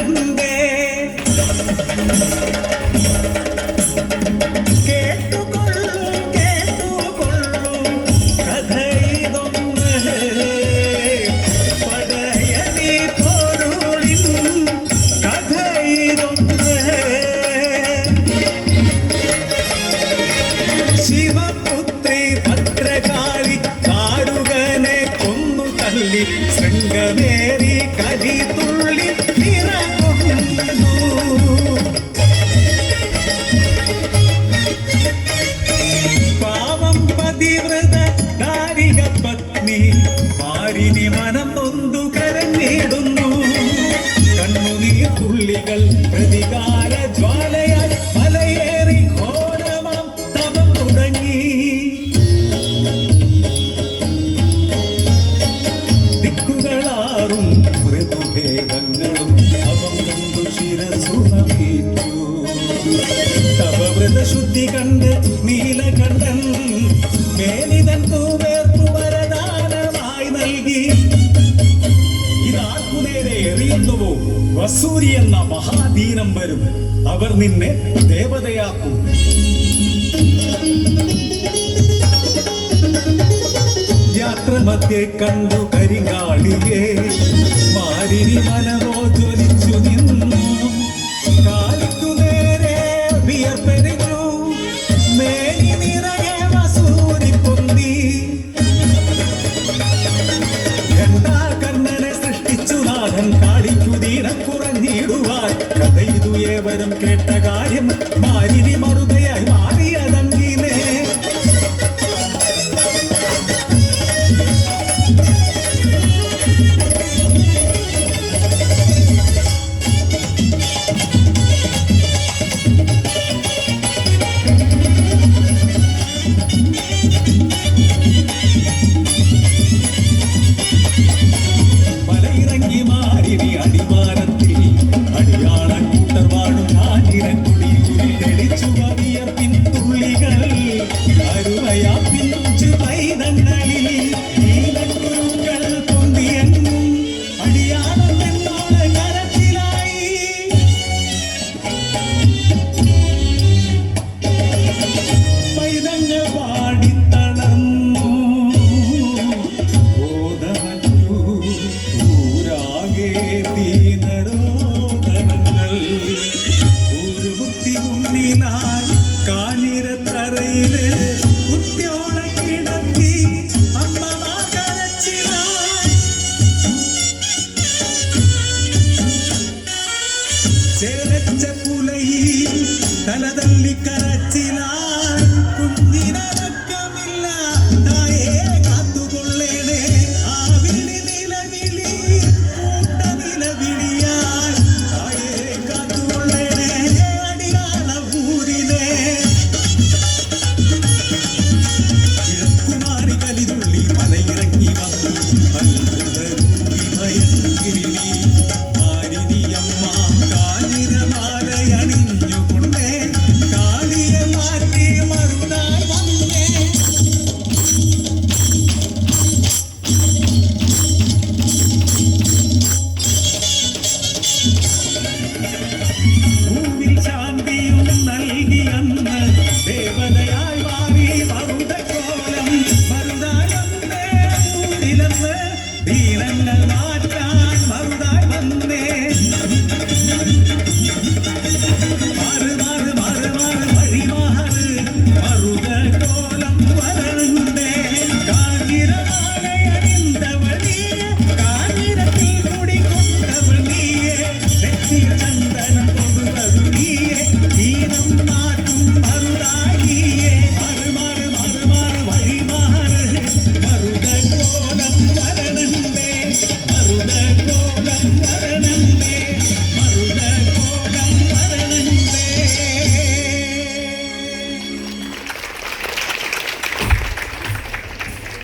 കണ്ടേ ശൃംഗമേറി കലി തുള്ളി നിറകൊണ്ടു പാവം പതിവ്രത കാരിക പത്നി മാരിനി മനം നൊന്തു കരഞ്ഞിടുന്നു കണ്ണുനീർ തുള്ളികൾ പ്രതികാര ജ്വാലയാൽ മലയേറി ഘോരമാം തപം തുടങ്ങി ദിക്കുകളാറും മൃദുഭേദങ്ങളും അവം കൊണ്ടു ശിരസുണമേറ്റു തപവ്രത ശുദ്ധി കണ്ട് നീലകണ്ഠൻ മേനിതൻ തൂവേർത്തു വരദാനമായി നൽകി ഇതാർക്കു നേരെ എറിയുന്നുവോ വസൂരി എന്ന മഹാദീനം വരും അവർ നിന്നെ ദേവതയാക്കും യാത്രമധ്യേ കണ്ടു കരിങ്കാളിയെ മാരിനി മനമോ ജ്വലിച്ചു നിന്നു കാലിക്കു നേരെ വിയർപ്പെരിഞ്ഞു മേനി നിറയെ വസൂരി പൊന്തി എന്താ കർണനെ സൃഷ്ടിച്ചു നാഥൻ കാളിക്കു ദീനം കുറഞ്ഞിടുവാൻ കഥയിതു ഏവരും കേട്ട കാര്യം